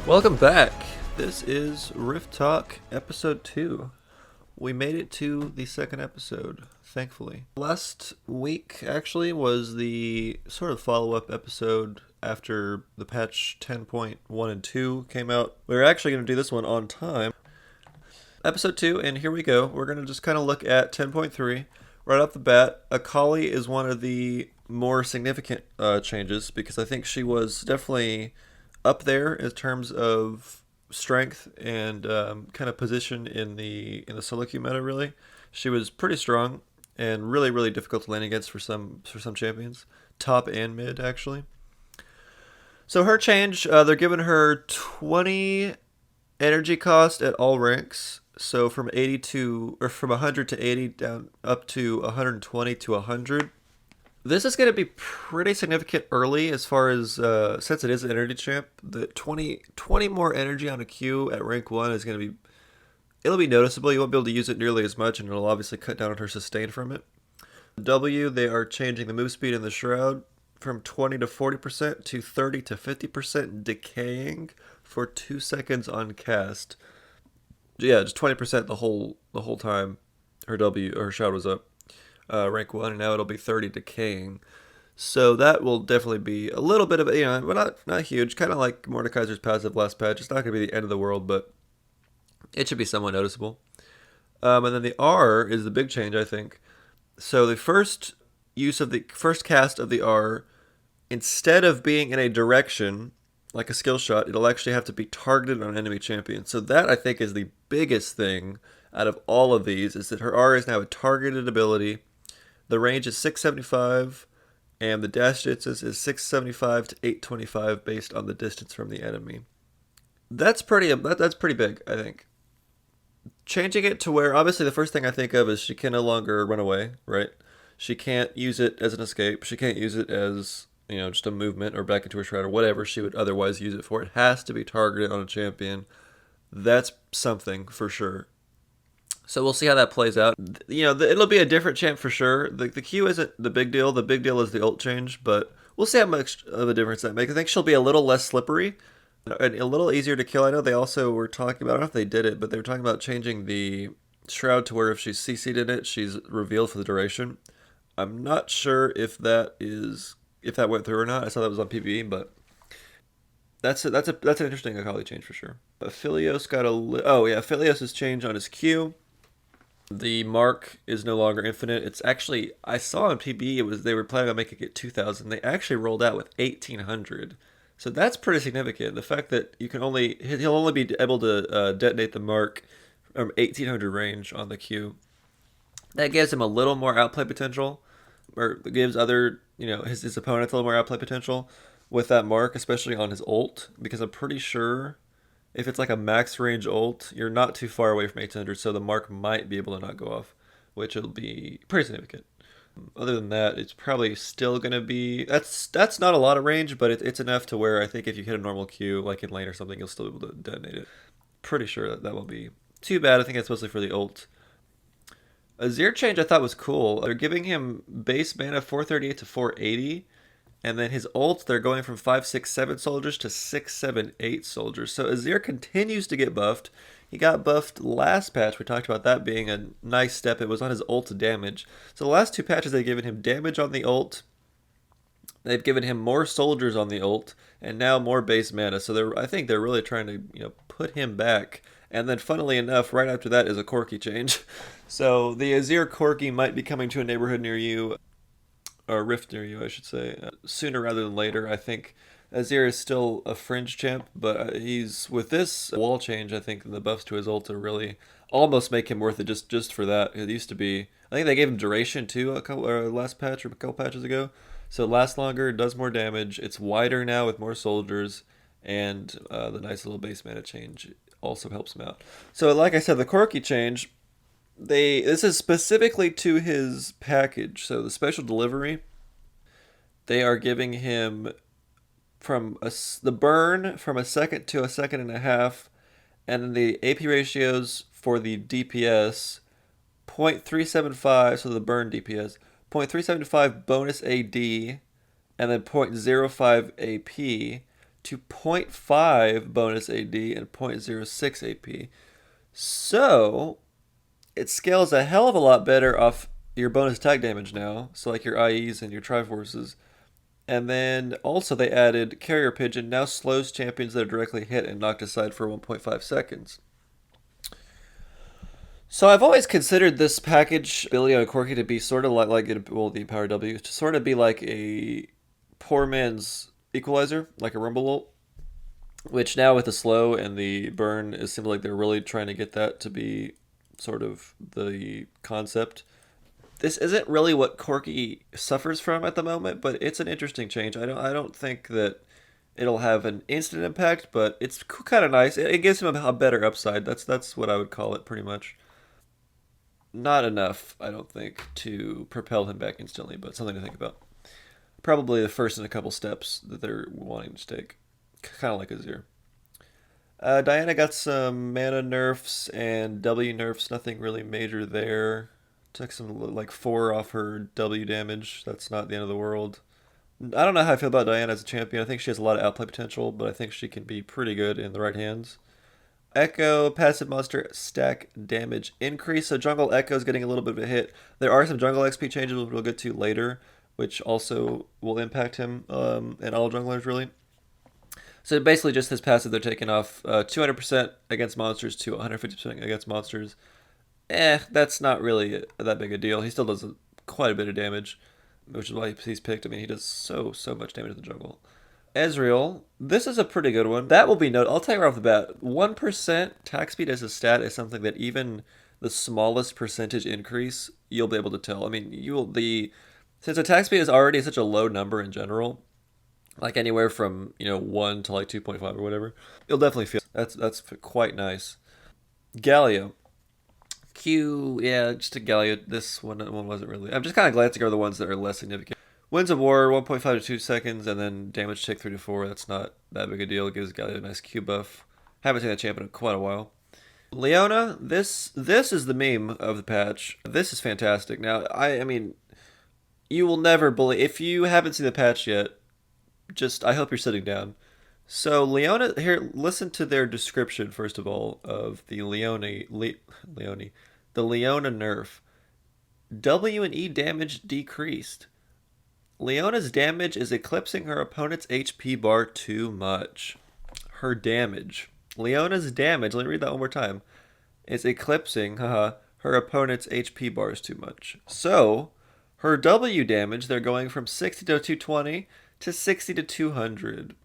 Welcome back. This is Rift Talk episode 2. We made it to the second episode, thankfully. Last week, actually, was the sort of follow-up episode after the patch 10.1 and 2 came out. We were actually going to do this one on time. Episode 2, and here we go. We're going to just kind of look at 10.3. Right off the bat, Akali is one of the more significant changes because I think she was definitely up there in terms of strength and kind of position in the solo queue meta. Really, she was pretty strong and really difficult to lane against for some champions, top and mid actually. So her change, they're giving her 20 energy cost at all ranks. So from 80 to or from 100 to 80 down up to 120 to 100. This is going to be pretty significant early as far as, since it is an energy champ, the 20 more energy on a Q at rank 1 is going to be, it'll be noticeable. You won't be able to use it nearly as much, and it'll obviously cut down on her sustain from it. W, they are changing the move speed in the Shroud from 20 to 40% to 30 to 50% decaying for 2 seconds on cast. Yeah, just 20% the whole time her Shroud was up. Rank 1, and now it'll be 30 decaying. So that will definitely be a little bit of, but not huge. Kind of like Mordekaiser's passive last patch. It's not going to be the end of the world, but it should be somewhat noticeable. And then the R is the big change, I think. So the first cast of the R, instead of being in a direction, like a skill shot, it'll actually have to be targeted on enemy champions. So that, I think, is the biggest thing out of all of these, is that her R is now a targeted ability. The range is 675, and the dash distance is 675 to 825 based on the distance from the enemy. That's pretty big, I think. Changing it to where, obviously the first thing I think of is she can no longer run away, right? She can't use it as an escape. She can't use it as, just a movement or back into her shroud or whatever she would otherwise use it for. It has to be targeted on a champion. That's something for sure. So we'll see how that plays out. It'll be a different champ for sure. The Q isn't the big deal. The big deal is the ult change, but we'll see how much of a difference that makes. I think she'll be a little less slippery and a little easier to kill. I know they also were talking about, I don't know if they did it, but they were talking about changing the Shroud to where if she's CC'd in it, she's revealed for the duration. I'm not sure if that went through or not. I saw that was on PvE, but that's an interesting Akali change for sure. But Philios got Philios' change on his Q. The mark is no longer infinite. It's actually, I saw on PBE, they were planning on making it 2,000. They actually rolled out with 1,800. So that's pretty significant. The fact that he'll only be able to detonate the mark from 1,800 range on the Q. That gives him a little more outplay potential, or gives his opponents a little more outplay potential with that mark, especially on his ult, because I'm pretty sure if it's like a max range ult, you're not too far away from 800, so the mark might be able to not go off, which will be pretty significant. Other than that, it's probably still going to be... That's not a lot of range, but it's enough to where I think if you hit a normal Q, like in lane or something, you'll still be able to detonate it. Pretty sure that won't be too bad. I think it's mostly for the ult. Azir change I thought was cool. They're giving him base mana 438 to 480, and then his ult, they're going from 567 soldiers to 678 soldiers. So Azir continues to get buffed. He got buffed last patch. We talked about that being a nice step. It was on his ult damage. So the last 2 patches, they've given him damage on the ult. They've given him more soldiers on the ult, and now more base mana. So I think they're really trying to put him back. And then, funnily enough, right after that is a Corki change. So the Azir Corki might be coming to a neighborhood near you, or rift near you, I should say, sooner rather than later. I think Azir is still a fringe champ, but he's, with this wall change, I think the buffs to his ult are really almost make him worth it just for that. It used to be, I think they gave him duration too last patch or a couple patches ago, so it lasts longer, does more damage, it's wider now with more soldiers, and the nice little base mana change also helps him out. So like I said, the Corki change, this is specifically to his package. So the special delivery, they are giving him the burn from a second to a second and a half, and then the AP ratios for the DPS 0.375, so the burn DPS 0.375 bonus AD, and then 0.05 AP to zero point 0.5 bonus AD and 0.06 AP. So it scales a hell of a lot better off your bonus attack damage now. So like your IEs and your Triforces. And then also they added Carrier Pigeon, now slows champions that are directly hit and knocked aside for 1.5 seconds. So I've always considered this package, Billy and Corky, to be sort of like the Power W, to sort of be like a poor man's equalizer, like a Rumble ult. Which now with the slow and the burn, it seems like they're really trying to get that to be sort of the concept. This isn't really what Corky suffers from at the moment, but it's an interesting change. I don't think that it'll have an instant impact, but it's kind of nice. It gives him a better upside. That's what I would call it pretty much. Not enough, I don't think, to propel him back instantly, but something to think about. Probably the first in a couple steps that they're wanting to take. Kind of like Azir. Diana got some mana nerfs and W nerfs. Nothing really major there. Took some like 4 off her W damage. That's not the end of the world. I don't know how I feel about Diana as a champion. I think she has a lot of outplay potential, but I think she can be pretty good in the right hands. Echo, passive monster stack damage increase. So jungle Echo is getting a little bit of a hit. There are some jungle XP changes we'll get to later, which also will impact him and all junglers really. So basically just his passive, they're taking off 200% against monsters to 150% against monsters. That's not really that big a deal. He still does quite a bit of damage, which is why he's picked. I mean, he does so much damage in the jungle. Ezreal, this is a pretty good one. That will be noted. I'll tell you right off the bat, 1% attack speed as a stat is something that even the smallest percentage increase, you'll be able to tell. I mean, since attack speed is already such a low number in general, like anywhere from 1 to like 2.5 or whatever, you'll definitely feel that's quite nice. Galio, just a Galio. This one wasn't really. I'm just kind of glancing over the ones that are less significant. Winds of War 1.5 to 2 seconds, and then damage tick 3 to 4. That's not that big a deal. It gives Galio a nice Q buff. Haven't seen that champion in quite a while. Leona, this is the meme of the patch. This is fantastic. Now, I mean, you will never believe if you haven't seen the patch yet. I hope you're sitting down. So Leona, here, listen to their description first of all of the Leona nerf. W and E damage decreased. Leona's damage is eclipsing her opponent's HP bar too much. Her damage. Leona's damage, let me read that one more time, is eclipsing her opponent's HP bars too much. So, her W damage, they're going from 60 to 220 to 60 to 200.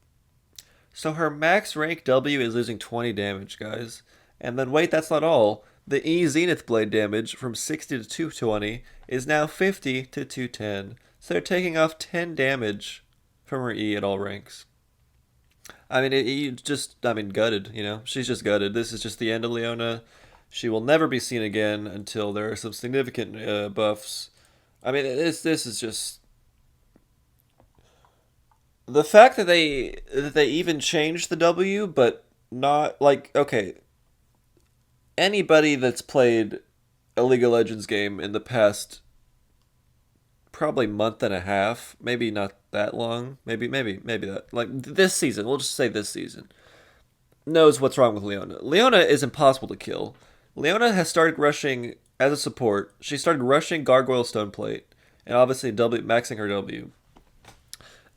So her max rank W is losing 20 damage, guys. And then wait, that's not all. The E Zenith Blade damage from 60 to 220 is now 50 to 210. So they're taking off 10 damage from her E at all ranks. I mean, gutted, She's just gutted. This is just the end of Leona. She will never be seen again until there are some significant buffs. I mean, this is just... The fact that they even changed the W, but not, like, okay, anybody that's played a League of Legends game in the past probably month and a half, maybe not that long, maybe that, like this season, we'll just say this season, knows what's wrong with Leona. Leona is impossible to kill. Leona has started rushing as a support. She started rushing Gargoyle Stoneplate, and obviously maxing her W.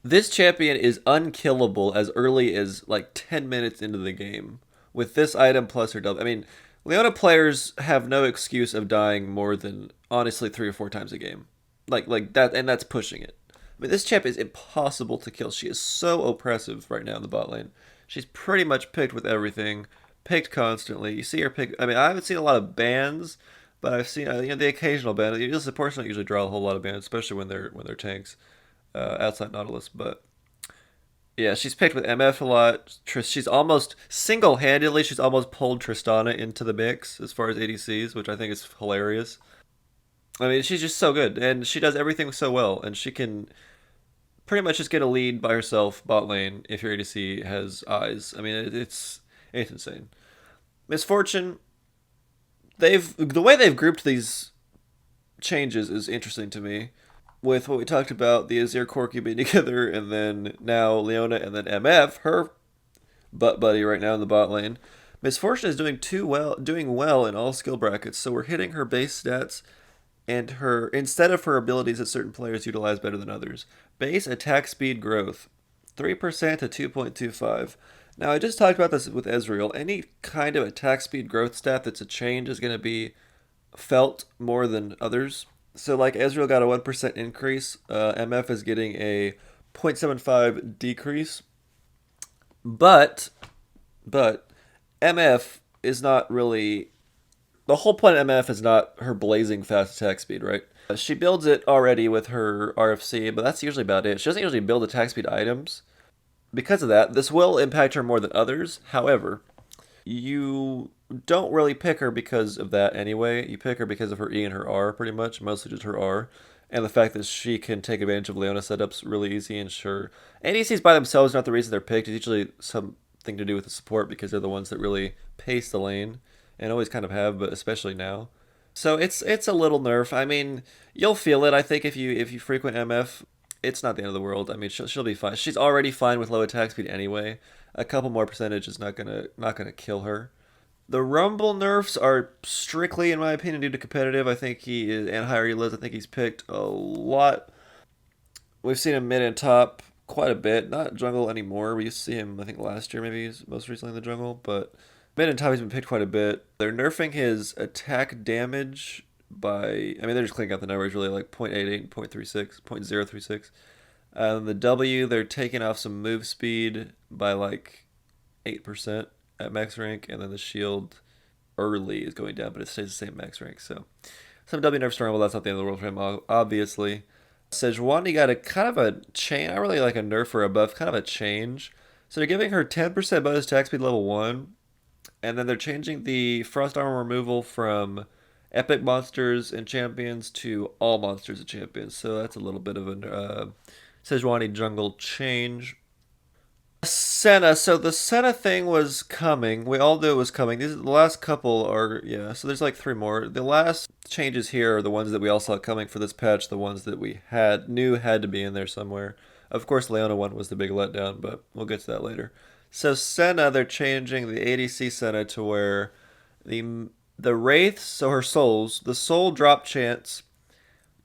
This champion is unkillable as early as like 10 minutes into the game with this item plus her W. I mean, Leona players have no excuse of dying more than honestly 3 or 4 times a game. Like that, and that's pushing it. I mean, this champ is impossible to kill. She is so oppressive right now in the bot lane. She's pretty much picked with everything, picked constantly. You see her pick. I mean, I haven't seen a lot of bans, but I've seen the occasional ban. The supports don't usually draw a whole lot of bans, especially when they're tanks outside Nautilus. But yeah, she's picked with MF a lot. She's almost single-handedly. She's almost pulled Tristana into the mix as far as ADCs, which I think is hilarious. I mean, she's just so good, and she does everything so well, and she can pretty much just get a lead by herself bot lane if your ADC has eyes. I mean, it's insane. Misfortune, the way they've grouped these changes is interesting to me. with what we talked about, the Azir Corki being together, and then now Leona, and then MF, her butt buddy right now in the bot lane. Miss Fortune is doing well in all skill brackets, so we're hitting her base stats and her instead of her abilities that certain players utilize better than others. Base attack speed growth, 3% to 2.25. Now I just talked about this with Ezreal. Any kind of attack speed growth stat that's a change is going to be felt more than others. So like Ezreal got a 1% increase, MF is getting a 0.75 decrease. But MF is not really the whole point of MF is not her blazing fast attack speed, right? She builds it already with her RFC, but that's usually about it. She doesn't usually build attack speed items. Because of that, this will impact her more than others. However, you don't really pick her because of that anyway. You pick her because of her E and her R, pretty much, mostly just her R. And the fact that she can take advantage of Leona setups really easy, and sure. ADCs by themselves are not the reason they're picked. It's usually something to do with the support because they're the ones that really pace the lane. And always kind of have, but especially now. So it's a little nerf. I mean, you'll feel it. I think if you frequent MF, it's not the end of the world. I mean, she'll be fine. She's already fine with low attack speed anyway. A couple more percentage is not gonna kill her. The Rumble nerfs are strictly, in my opinion, due to competitive. I think he is, and higher he lives. I think he's picked a lot. We've seen him mid and top quite a bit. Not jungle anymore. We used to see him, I think, last year. Maybe he's most recently in the jungle, but mid and top he's been picked quite a bit. They're nerfing his attack damage by, I mean, they're just cleaning out the numbers really, like 0.88, 0.36, 0.036. The W, they're taking off some move speed by like 8% at max rank, and then the shield early is going down, but it stays the same max rank. So some W nerfs to Rumble, that's not the end of the world for him, obviously. Sejuani got a kind of a change, not really like a nerf or a buff, kind of a change. So they're giving her 10% bonus attack speed level 1, and then they're changing the frost armor removal from epic monsters and champions to all monsters and champions. So that's a little bit of a Sejuani jungle change. Senna. So the Senna thing was coming. We all knew it was coming. The last couple are, yeah, so there's like 3 more. The last changes here are the ones that we all saw coming for this patch, the ones that we knew had to be in there somewhere. Of course, Leona one was the big letdown, but we'll get to that later. So Senna, they're changing the ADC Senna to where the wraiths, so her souls, the soul drop chance,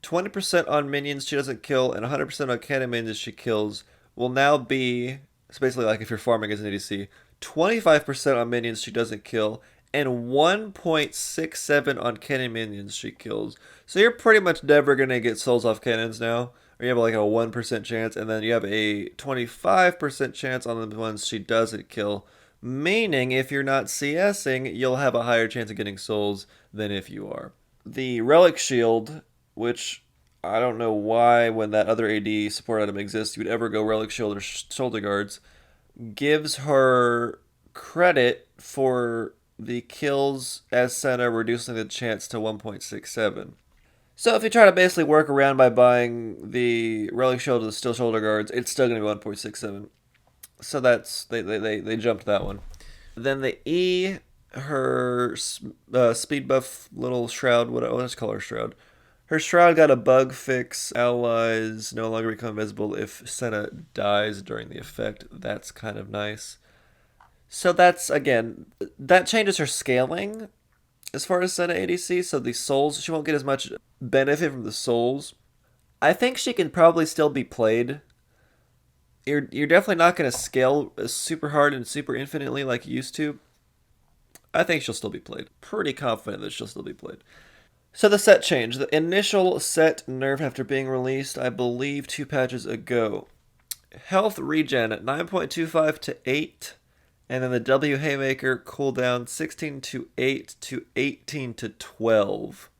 20% on minions she doesn't kill, and 100% on cannon minions she kills, will now be, it's basically like if you're farming as an ADC, 25% on minions she doesn't kill, and 1.67 on cannon minions she kills. So you're pretty much never going to get souls off cannons now. Or you have like a 1% chance, and then you have a 25% chance on the ones she doesn't kill. Meaning, if you're not CSing, you'll have a higher chance of getting souls than if you are. The Relic Shield, which I don't know why when that other AD support item exists, you would ever go Relic Shield or Shoulder Guards, gives her credit for the kills as Senna, reducing the chance to 1.67. So if you try to basically work around by buying the Relic Shield or the Steel Shoulder Guards, it's still going to be 1.67. So that's, they jumped that one. Then the E, her speed buff little shroud, let's call her shroud. Her shroud got a bug fix. Allies no longer become visible if Senna dies during the effect. That's kind of nice. So that's, again, that changes her scaling as far as Senna ADC. So the souls, she won't get as much benefit from the souls. I think she can probably still be played. You're definitely not going to scale super hard and super infinitely like you used to. I think she'll still be played. Pretty confident that she'll still be played. So the set change. The initial set nerf after being released, I believe 2 patches ago. Health regen at 9.25 to 8. And then the W Haymaker cooldown 16 to 8 to 18 to 12.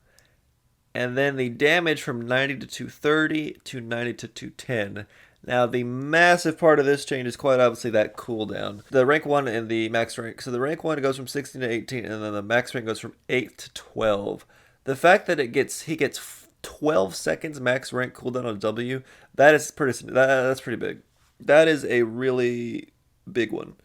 And then the damage from 90 to 230 to 90 to 210. Now, the massive part of this change is quite obviously that cooldown. The rank 1 and the max rank. So the rank 1 goes from 16 to 18, and then the max rank goes from 8 to 12. The fact that he gets 12 seconds max rank cooldown on W, that's pretty big. That is a really big one.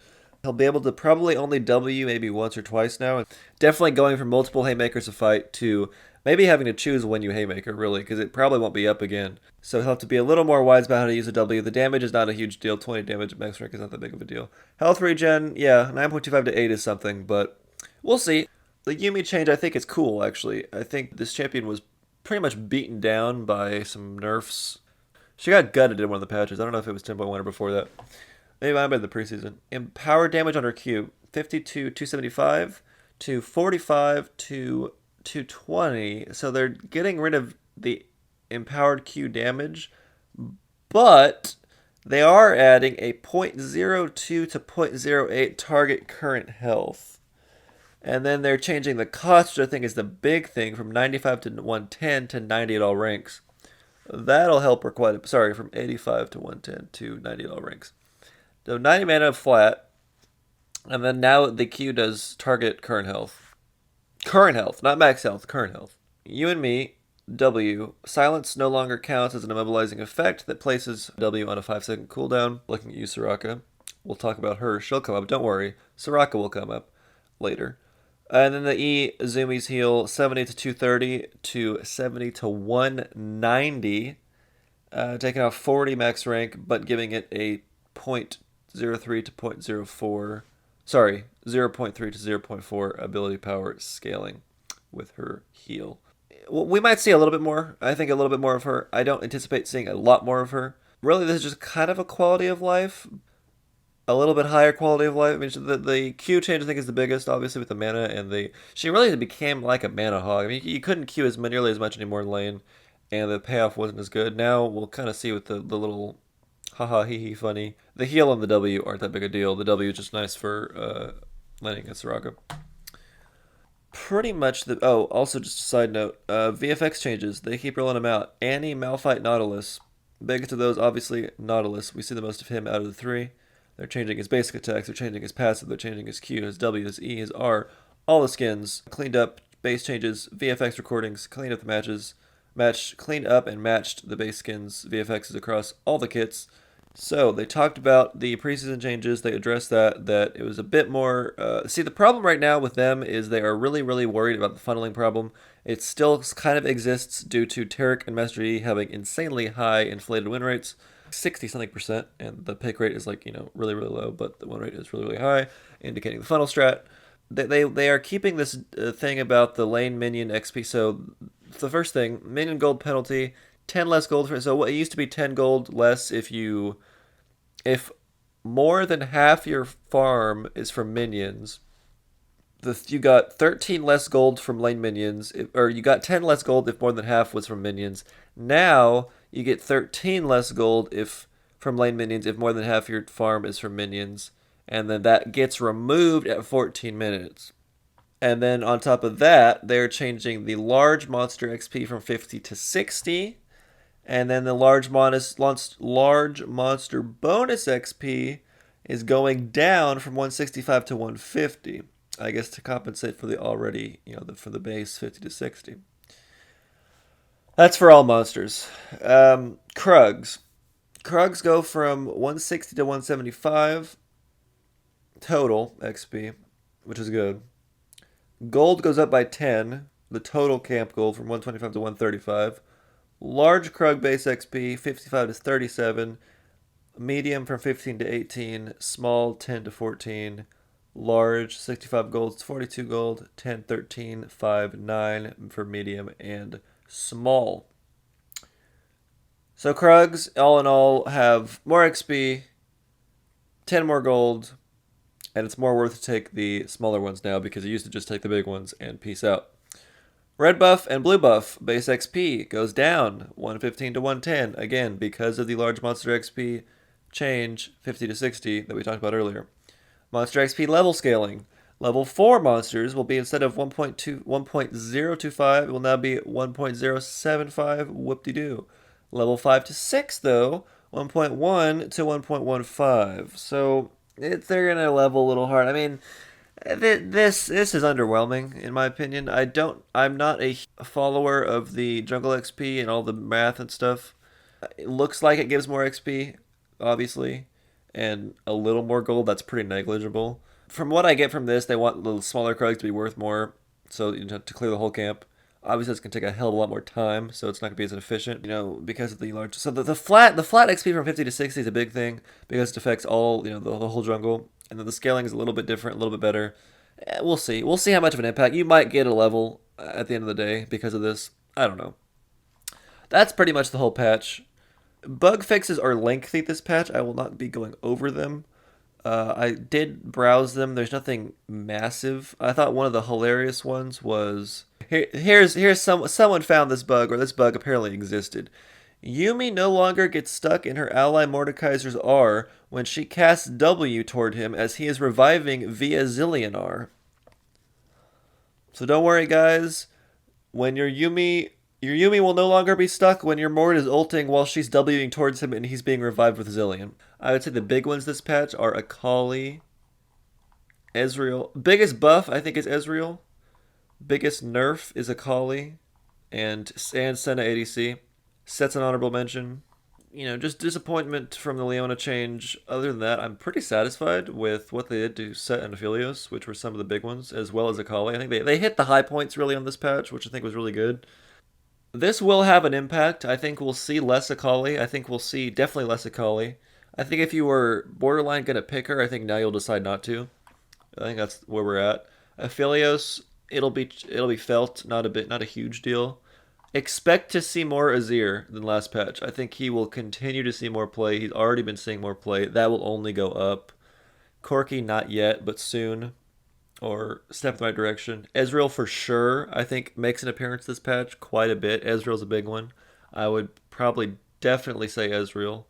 He'll be able to probably only W maybe once or twice now. Definitely going from multiple Haymakers a fight to Maybe having to choose when you Haymaker, really, because it probably won't be up again. So he'll have to be a little more wise about how to use a W. The damage is not a huge deal. 20 damage at max rank is not that big of a deal. Health regen, yeah, 9.25 to 8 is something, but we'll see. The Yumi change, I think, is cool, actually. I think this champion was pretty much beaten down by some nerfs. She got gutted in one of the patches. I don't know if it was 10.1 or before that. Maybe I'm in the preseason. Empowered damage on her Q, 52, 275 to 45 to 220. So they're getting rid of the empowered Q damage, but they are adding a .02 to .08 target current health. And then they're changing the cost, which I think is the big thing, from 95 to 110 to 90 at all ranks. That'll help her quite a... Sorry, from 85 to 110 to 90 at all ranks. So 90 mana flat, and then now the Q does target current health. Current health, not max health, current health. You and me, W. Silence no longer counts as an immobilizing effect that places W on a 5-second cooldown. Looking at you, Soraka. We'll talk about her. She'll come up, don't worry. Soraka will come up later. And then the E, Zumi's heal, 70 to 230 to 70 to 190. Taking off 40 max rank, but giving it a .03 to .04. Sorry, 0.3 to 0.4 ability power scaling with her heal. We might see a little bit more. I think a little bit more of her. I don't anticipate seeing a lot more of her. Really, this is just kind of a quality of life. A little bit higher quality of life. I mean, the Q change, I think, is the biggest, obviously, with the mana. And she really became like a mana hog. I mean, you couldn't Q nearly as much anymore in lane. And the payoff wasn't as good. Now, we'll kind of see with the little haha, hee hee, funny. The heal and the W aren't that big a deal. The W is just nice for landing against Soraka. Pretty much the... Oh, also just a side note. VFX changes. They keep rolling them out. Annie, Malphite, Nautilus. Biggest of those, obviously, Nautilus. We see the most of him out of the three. They're changing his basic attacks. They're changing his passive. They're changing his Q, his W, his E, his R. All the skins. Cleaned up. Base changes. VFX recordings. Cleaned up the matches. Cleaned up and matched the base skins. VFXs across all the kits. So, they talked about the preseason changes. They addressed that it was a bit more... see, the problem right now with them is they are really, really worried about the funneling problem. It still kind of exists due to Taric and Master Yi having insanely high inflated win rates. 60-something%, and the pick rate is like, really, really low, but the win rate is really, really high, indicating the funnel strat. They are keeping this thing about the lane minion XP. So, the first thing, minion gold penalty... 10 less gold for... So it used to be 10 gold less if more than half your farm is from minions. You got 13 less gold from lane minions, or you got 10 less gold if more than half was from minions. Now you get 13 less gold from lane minions if more than half your farm is from minions, and then that gets removed at 14 minutes. And then on top of that, they're changing the large monster XP from 50 to 60. And then the large monster bonus XP is going down from 165 to 150. I guess to compensate for the already, for the base 50 to 60. That's for all monsters. Krugs. Krugs go from 160 to 175 total XP, which is good. Gold goes up by 10. The total camp gold from 125 to 135. Large Krug base XP, 55 to 37. Medium from 15 to 18. Small, 10 to 14. Large, 65 gold to 42 gold. 10, 13, 5, 9 for medium and small. So Krugs, all in all, have more XP, 10 more gold, and it's more worth to take the smaller ones now because you used to just take the big ones and peace out. Red buff and blue buff, base XP, goes down 115 to 110, again, because of the large monster XP change, 50 to 60, that we talked about earlier. Monster XP level scaling. Level 4 monsters will be, instead of 1.025, it will now be 1.075, whoop-de-doo. Level 5 to 6, though, 1.1 to 1.15. So, they're going to level a little hard. I mean... This is underwhelming, in my opinion. I'm not a follower of the jungle XP and all the math and stuff. It looks like it gives more XP, obviously, and a little more gold. That's pretty negligible. From what I get from this, they want the smaller Krugs to be worth more, so to clear the whole camp. Obviously, it's going to take a hell of a lot more time, so it's not going to be as efficient, because of the large. So the flat XP from 50 to 60 is a big thing because it affects all, the whole jungle, and then the scaling is a little bit different, a little bit better. We'll see. We'll see how much of an impact you might get a level at the end of the day because of this. I don't know. That's pretty much the whole patch. Bug fixes are lengthy this patch. I will not be going over them. I did browse them. There's nothing massive. I thought one of the hilarious ones was here's someone found this bug, or this bug apparently existed. Yumi no longer gets stuck in her ally Mordekaiser's R when she casts W toward him as he is reviving via Zillion R. So don't worry, guys. When your Yumi will no longer be stuck when your Mord is ulting while she's Wing towards him and he's being revived with Zillion. I would say the big ones this patch are Akali, Ezreal. Biggest buff, I think, is Ezreal. Biggest nerf is Akali and Senna ADC. Set's an honorable mention. Just disappointment from the Leona change. Other than that, I'm pretty satisfied with what they did to Set and Aphelios, which were some of the big ones, as well as Akali. I think they hit the high points really on this patch, which I think was really good. This will have an impact. I think we'll see less Akali. I think we'll see definitely less Akali. I think if you were borderline going to pick her, I think now you'll decide not to. I think that's where we're at. Aphelios, it'll be felt, not a huge deal. Expect to see more Azir than last patch. I think he will continue to see more play. He's already been seeing more play. That will only go up. Corki, not yet, but soon. Or step in the right direction. Ezreal for sure, I think, makes an appearance this patch quite a bit. Ezreal's a big one. I would probably definitely say Ezreal.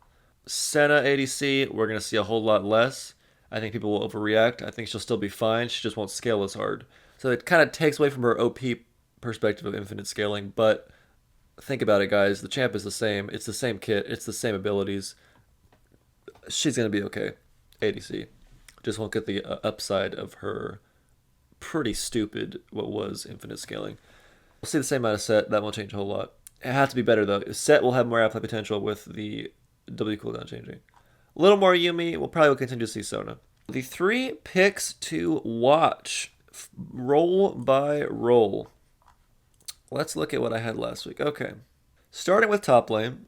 Senna ADC, we're going to see a whole lot less. I think people will overreact. I think she'll still be fine. She just won't scale as hard. So it kind of takes away from her OP perspective of infinite scaling. But think about it, guys. The champ is the same. It's the same kit. It's the same abilities. She's going to be okay. ADC. Just won't get the upside of her pretty stupid what was infinite scaling. We'll see the same amount of Set. That won't change a whole lot. It has to be better, though. Set will have more outplay potential with the W cooldown changing. A little more Yumi. We'll probably continue to see Sona. The 3 picks to watch. Roll by roll. Let's look at what I had last week. Okay. Starting with top lane.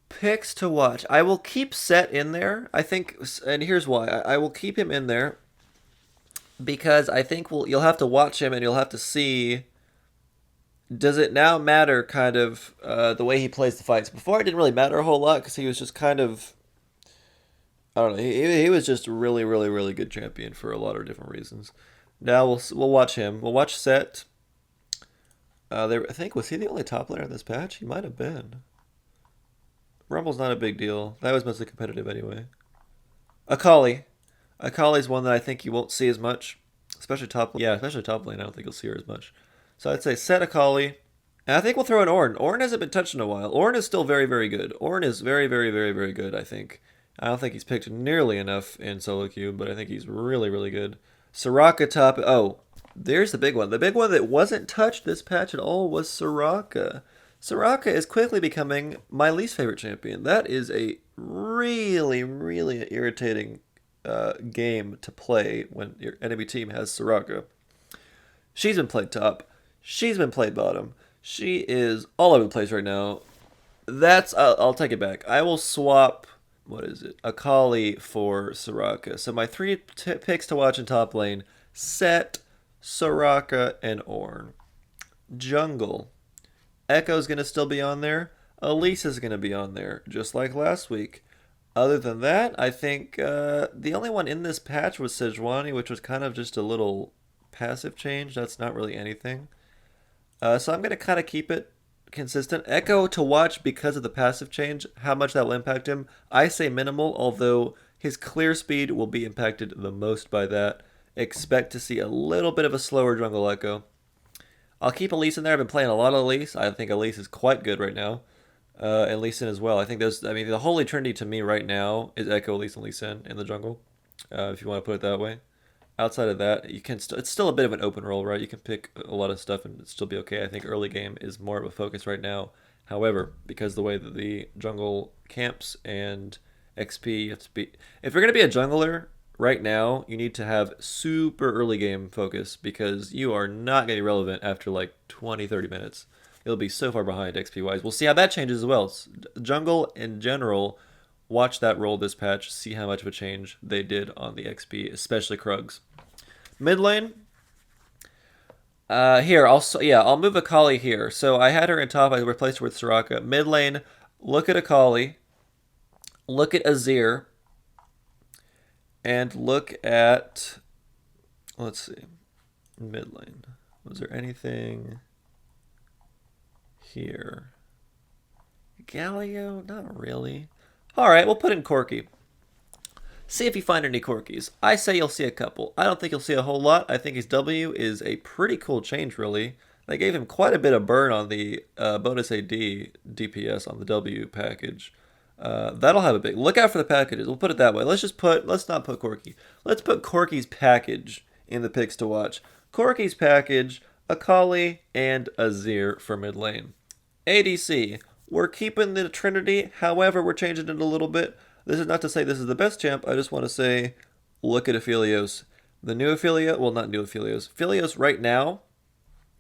Picks to watch. I will keep Set in there. I think, and here's why. I will keep him in there because I think you'll have to watch him and you'll have to see, does it now matter kind of the way he plays the fights. Before it didn't really matter a whole lot because he was just kind of, I don't know, he was just a really, really, really good champion for a lot of different reasons. Now we'll watch him. We'll watch Set. I think, was he the only top laner in this patch? He might have been. Rumble's not a big deal. That was mostly competitive anyway. Akali. Akali's one that I think you won't see as much. Especially top lane. Yeah, especially top lane. I don't think you'll see her as much. So I'd say Set Akali. And I think we'll throw in Ornn. Ornn hasn't been touched in a while. Ornn is still very, very good. Ornn is very, very, very, very good, I think. I don't think he's picked nearly enough in solo queue, but I think he's really, really good. Soraka top. Oh, there's the big one. The big one that wasn't touched this patch at all was Soraka. Soraka is quickly becoming my least favorite champion. That is a really, really irritating game to play when your enemy team has Soraka. She's been played top. She's been played bottom. She is all over the place right now. I'll take it back. I will swap, what is it, Akali for Soraka. So my 3 picks to watch in top lane, Set, Soraka, and Ornn. Jungle. Echo's going to still be on there. Elise is going to be on there, just like last week. Other than that, I think the only one in this patch was Sejuani, which was kind of just a little passive change. That's not really anything. So I'm going to kind of keep it consistent. Echo to watch because of the passive change. How much that will impact him, I say minimal, although his clear speed will be impacted the most by that. Expect to see a little bit of a slower jungle Echo. I'll keep Elise in there. I've been playing a lot of Elise. I think Elise is quite good right now. And Lee Sin as well. I think the holy trinity to me right now is Echo, Elise, and Lee Sin in the jungle. If you want to put it that way. Outside of that, you can it's still a bit of an open role, right? You can pick a lot of stuff and still be okay. I think early game is more of a focus right now. However, because the way that the jungle camps and XP, you have to be, if you're going to be a jungler right now, you need to have super early game focus because you are not going to be relevant after like 20, 30 minutes. It'll be so far behind XP wise. We'll see how that changes as well. Jungle in general, watch that roll this patch, see how much of a change they did on the XP, especially Krugs. Mid lane, here, I'll move Akali here. So I had her in top, I replaced her with Soraka. Mid lane, look at Akali, look at Azir, and look at, let's see, mid lane. Was there anything here? Galio? Not really. Alright, we'll put in Corki. See if you find any Corkis. I say you'll see a couple. I don't think you'll see a whole lot. I think his W is a pretty cool change, really. They gave him quite a bit of burn on the bonus AD DPS on the W package. That'll have a big... Look out for the packages. We'll put it that way. Let's not put Corki. Let's put Corki's package in the picks to watch. Corki's package, Akali, and Azir for mid lane. ADC. We're keeping the Trinity. However, we're changing it a little bit. This is not to say this is the best champ. I just want to say, look at Aphelios. The new Aphelios, well, not new Aphelios. Aphelios right now,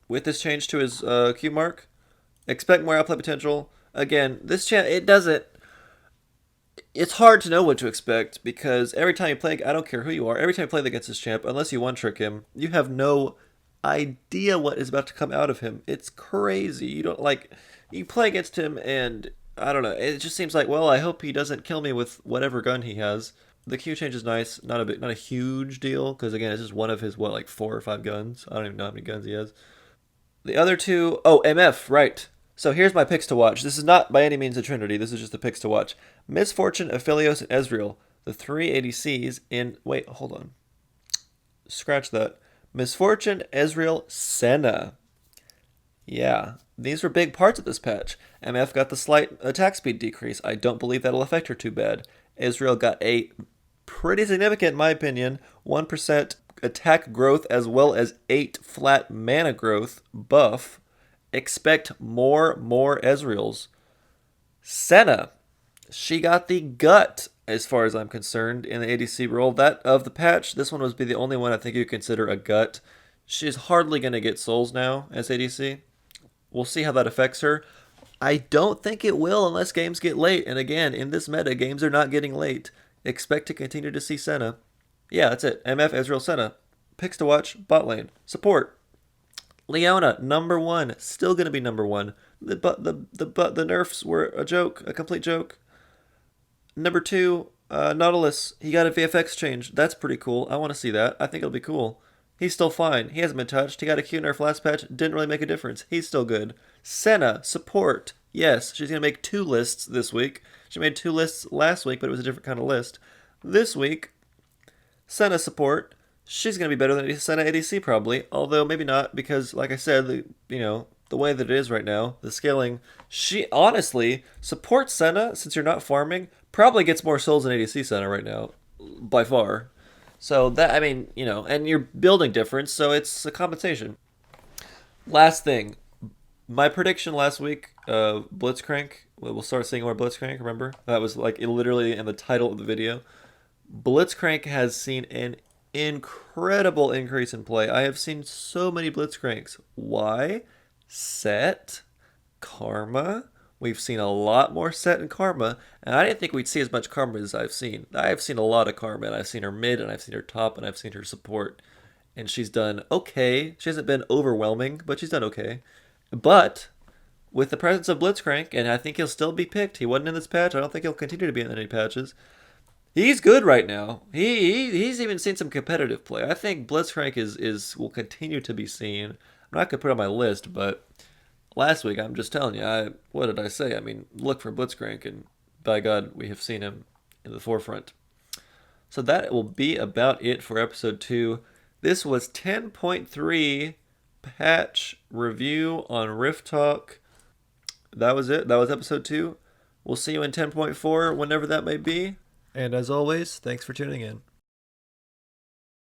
with this change to his Q mark, expect more outplay potential. Again, this champ, it's hard to know what to expect because every time you play, I don't care who you are, every time you play against this champ, unless you one-trick him, you have no idea what is about to come out of him. It's crazy. You play against him and... I don't know. It just seems like, well, I hope he doesn't kill me with whatever gun he has. The Q change is nice, not a huge deal, because again, it's just one of his 4 or 5 guns. I don't even know how many guns he has. The other two, MF, right. So here's my picks to watch. This is not by any means a trinity. This is just the picks to watch. Misfortune, Aphelios, and Ezreal, the 3 ADCs in. Wait, hold on. Scratch that. Misfortune, Ezreal, Senna. Yeah, these were big parts of this patch. MF got the slight attack speed decrease. I don't believe that'll affect her too bad. Ezreal got a pretty significant, in my opinion, 1% attack growth as well as 8 flat mana growth buff. Expect more Ezreals. Senna, she got the gut as far as I'm concerned in the ADC role. That of the patch, this one would be the only one I think you consider a gut. She's hardly going to get souls now as ADC. We'll see how that affects her. I don't think it will unless games get late. And again, in this meta, games are not getting late. Expect to continue to see Senna. Yeah, that's it. MF, Ezreal, Senna. Picks to watch, bot lane. Support. Leona, number 1. Still going to be number 1. The nerfs were a joke, a complete joke. Number 2, Nautilus. He got a VFX change. That's pretty cool. I want to see that. I think it'll be cool. He's still fine. He hasn't been touched. He got a Q nerf last patch. Didn't really make a difference. He's still good. Senna, support. Yes, she's going to make 2 lists this week. She made 2 lists last week, but it was a different kind of list. This week, Senna support. She's going to be better than Senna ADC probably, although maybe not because, like I said, the way that it is right now, the scaling, she honestly, support Senna, since you're not farming, probably gets more souls than ADC Senna right now, by far. So that, and you're building difference, so it's a compensation. Last thing, my prediction last week, Blitzcrank, we'll start seeing more Blitzcrank, remember? That was literally in the title of the video. Blitzcrank has seen an incredible increase in play. I have seen so many Blitzcranks. Why? Set, Karma. We've seen a lot more Set and Karma, and I didn't think we'd see as much Karma as I've seen. I've seen a lot of Karma, and I've seen her mid, and I've seen her top, and I've seen her support. And she's done okay. She hasn't been overwhelming, but she's done okay. But with the presence of Blitzcrank, and I think he'll still be picked. He wasn't in this patch. I don't think he'll continue to be in any patches. He's good right now. He's even seen some competitive play. I think Blitzcrank will continue to be seen. I'm not going to put it on my list, but last week, I'm just telling you, what did I say? Look for Blitzcrank, and by God, we have seen him in the forefront. So that will be about it for episode 2. This was 10.3 patch review on Rift Talk. That was it. That was episode 2. We'll see you in 10.4 whenever that may be. And as always, thanks for tuning in.